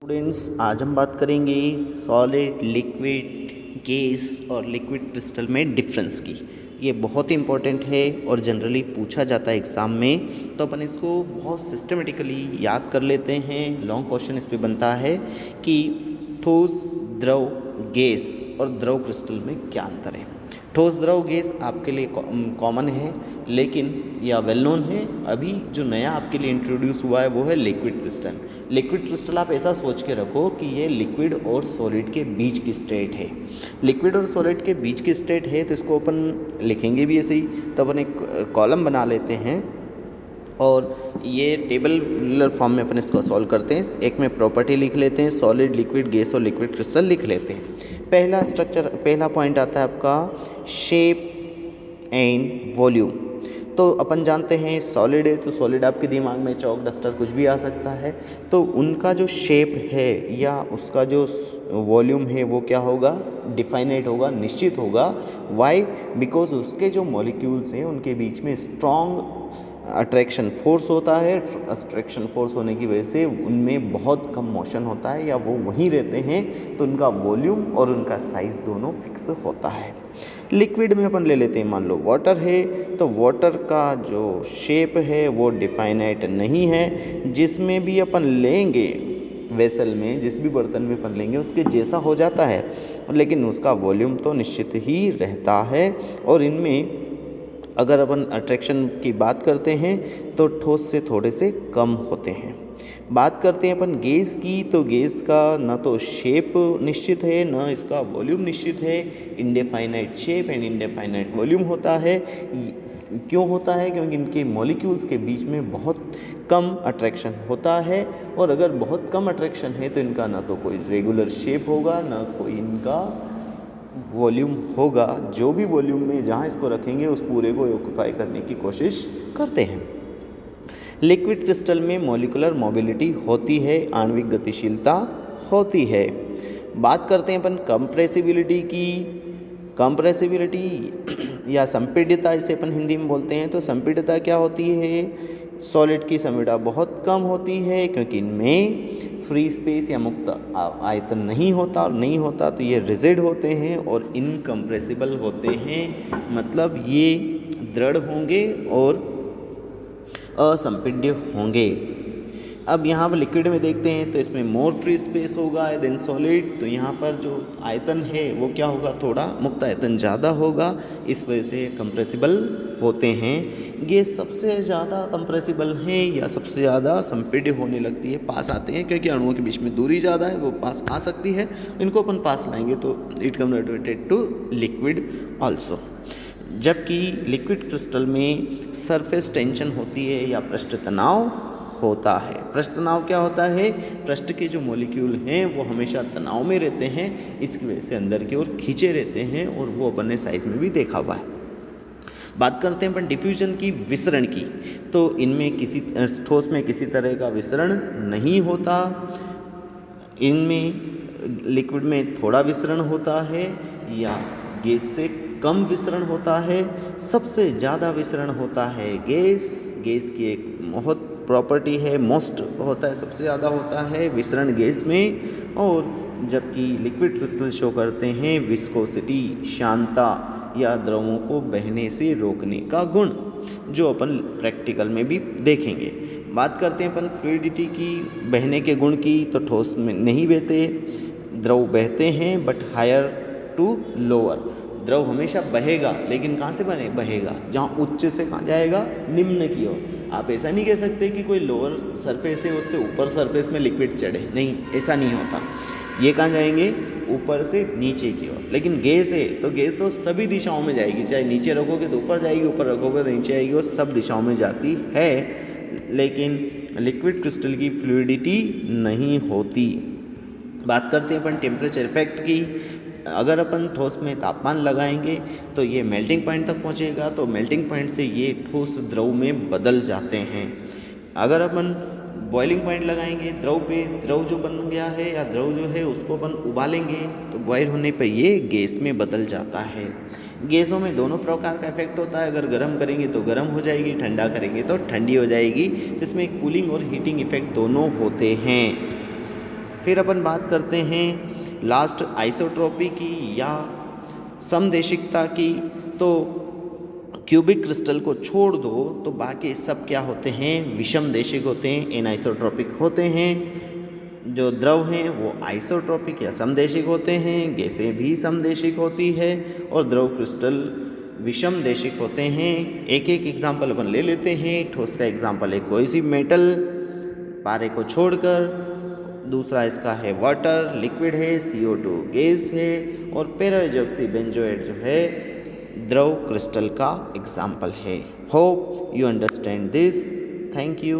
Students, आज हम बात करेंगे सॉलिड, लिक्विड, गैस और लिक्विड क्रिस्टल में डिफरेंस की। ये बहुत ही इंपॉर्टेंट है और जनरली पूछा जाता है एग्ज़ाम में, तो अपन इसको बहुत सिस्टमेटिकली याद कर लेते हैं। लॉन्ग क्वेश्चन इस पे बनता है कि ठोस, द्रव, गैस और द्रव क्रिस्टल में क्या अंतर है। ठोस, द्रव, गैस आपके लिए कॉमन है, लेकिन या वेल नोन है। अभी जो नया आपके लिए इंट्रोड्यूस हुआ है वो है लिक्विड क्रिस्टल। लिक्विड क्रिस्टल आप ऐसा सोच के रखो कि ये लिक्विड और सॉलिड के बीच की स्टेट है। लिक्विड और सॉलिड के बीच की स्टेट है तो इसको अपन लिखेंगे भी ऐसे ही। तो अपन एक कॉलम बना लेते हैं और ये टेबल फॉर्म में अपन इसको सॉल्व करते हैं। एक में प्रॉपर्टी लिख लेते हैं, सॉलिड, लिक्विड, गैस और लिक्विड क्रिस्टल लिख लेते हैं। पहला पॉइंट आता है आपका शेप एंड वॉल्यूम। तो अपन जानते हैं सॉलिड है तो सॉलिड आपके दिमाग में चौक, डस्टर कुछ भी आ सकता है। तो उनका जो शेप है या उसका जो वॉल्यूम है वो क्या होगा, डिफाइनाइट होगा, निश्चित होगा। वाई? बिकॉज उसके जो मॉलिक्यूल्स हैं उनके बीच में स्ट्रॉन्ग अट्रैक्शन फोर्स होता है। अट्रैक्शन फोर्स होने की वजह से उनमें बहुत कम मोशन होता है या वो वहीं रहते हैं, तो उनका वॉल्यूम और उनका साइज़ दोनों फिक्स होता है। लिक्विड में अपन ले लेते हैं, मान लो वाटर है, तो वाटर का जो शेप है वो डिफाइनाइट नहीं है। जिसमें भी अपन लेंगे वेसल में, जिस भी बर्तन में अपन लेंगे उसके जैसा हो जाता है, लेकिन उसका वॉल्यूम तो निश्चित ही रहता है। और इनमें अगर अपन अट्रैक्शन की बात करते हैं तो ठोस से थोड़े से कम होते हैं। बात करते हैं अपन गैस की, तो गैस का न तो शेप निश्चित है न इसका वॉल्यूम निश्चित है। इंडेफाइनाइट शेप एंड इंडेफाइनाइट वॉल्यूम होता है। क्यों होता है? क्योंकि इनके मॉलिक्यूल्स के बीच में बहुत कम अट्रैक्शन होता है। और अगर बहुत कम अट्रैक्शन है तो इनका ना तो कोई रेगुलर शेप होगा, ना कोई इनका वॉल्यूम होगा। जो भी वॉल्यूम में जहाँ इसको रखेंगे उस पूरे को ऑक्यूपाई करने की कोशिश करते हैं। लिक्विड क्रिस्टल में मॉलिक्यूलर मोबिलिटी होती है, आणविक गतिशीलता होती है। बात करते हैं अपन कंप्रेसिबिलिटी की। कंप्रेसिबिलिटी या संपीड्यता, इसे अपन हिंदी में बोलते हैं। तो संपीड्यता क्या होती है? सॉलिड की संपीड़िता बहुत कम होती है क्योंकि इनमें फ्री स्पेस या मुक्त आयतन नहीं होता, और नहीं होता तो ये रिजिड होते हैं और इनकम्प्रेसिबल होते हैं। मतलब ये दृढ़ होंगे और असंपीड्य होंगे। अब यहाँ पर लिक्विड में देखते हैं तो इसमें मोर फ्री स्पेस होगा देन सॉलिड। तो यहाँ पर जो आयतन है वो क्या होगा, थोड़ा मुक्त आयतन ज़्यादा होगा, इस वजह से कंप्रेसिबल होते हैं। गैस सबसे ज़्यादा कंप्रेसिबल है या सबसे ज़्यादा संपीड्य होने लगती है, पास आते हैं, क्योंकि अणुओं के बीच में दूरी ज़्यादा है, वो पास आ सकती है। इनको अपन पास लाएंगे तो it converted to liquid also. जबकि लिक्विड क्रिस्टल में सरफेस टेंशन होती है या पृष्ठ तनाव होता है। पृष्ठ तनाव क्या होता है? पृष्ठ के जो मॉलिक्यूल हैं वो हमेशा तनाव में रहते हैं, इसकी वजह से अंदर की ओर खींचे रहते हैं, और वो अपन ने साइज में भी देखा हुआ है। बात करते हैं अपन डिफ्यूजन की, विसरण की। तो इनमें किसी ठोस में किसी तरह का विसरण नहीं होता। इनमें लिक्विड में थोड़ा विसरण होता है या गैस से कम विसरण होता है। सबसे ज़्यादा विसरण होता है गैस। गैस की एक बहुत प्रॉपर्टी है, मोस्ट होता है, सबसे ज़्यादा होता है विसरण गैस में। और जबकि लिक्विड क्रिस्टल शो करते हैं विस्कोसिटी, शांता या द्रवों को बहने से रोकने का गुण, जो अपन प्रैक्टिकल में भी देखेंगे। बात करते हैं अपन फ्लूइडिटी की, बहने के गुण की। तो ठोस में नहीं बहते, द्रव बहते हैं बट हायर टू लोअर। द्रव हमेशा बहेगा, लेकिन कहाँ से बहेगा? जहाँ उच्च से कहाँ जाएगा? निम्न की ओर। आप ऐसा नहीं कह सकते कि कोई लोअर सरफेस है उससे ऊपर सरफेस में लिक्विड चढ़े, नहीं, ऐसा नहीं होता। ये कहाँ जाएंगे? ऊपर से नीचे की ओर। लेकिन गैस है तो गैस तो सभी दिशाओं में जाएगी, चाहे नीचे रखोगे तो ऊपर जाएगी, ऊपर रखोगे तो नीचे आएगी, वो सब दिशाओं में जाती है। लेकिन लिक्विड क्रिस्टल की फ्लूइडिटी नहीं होती। बात करते हैं अपन टेम्परेचर इफेक्ट की। अगर अपन ठोस में तापमान लगाएंगे तो ये मेल्टिंग पॉइंट तक पहुँचेगा, तो मेल्टिंग पॉइंट से ये ठोस द्रव में बदल जाते हैं। अगर अपन बॉइलिंग पॉइंट लगाएंगे द्रव पे, द्रव जो बन गया है या द्रव जो है उसको अपन उबालेंगे तो बॉयल होने पे ये गैस में बदल जाता है। गैसों में दोनों प्रकार का इफेक्ट होता है। अगर गर्म करेंगे तो गर्म हो जाएगी, ठंडा करेंगे तो ठंडी हो जाएगी, जिसमें कूलिंग और हीटिंग इफेक्ट दोनों होते हैं। फिर अपन बात करते हैं लास्ट आइसोट्रॉपी की या समदेशिकता की। तो क्यूबिक क्रिस्टल को छोड़ दो तो बाकी सब क्या होते हैं, विषम देशिक होते हैं, एनाइसोट्रॉपिक होते हैं। जो द्रव हैं वो आइसोट्रॉपिक या समदेशिक होते हैं, गैसें भी समदेशिक होती है और द्रव क्रिस्टल विषम देशिक होते हैं। एक एक एग्जाम्पल अपन ले लेते हैं। ठोस का एग्जाम्पल है कोई सी मेटल, पारे को छोड़कर। दूसरा इसका है वाटर, लिक्विड है, CO2 गैस है, और पेरोक्सी बेंजोएट जो है द्रव क्रिस्टल का एग्जाम्पल है। Hope you understand this. Thank you.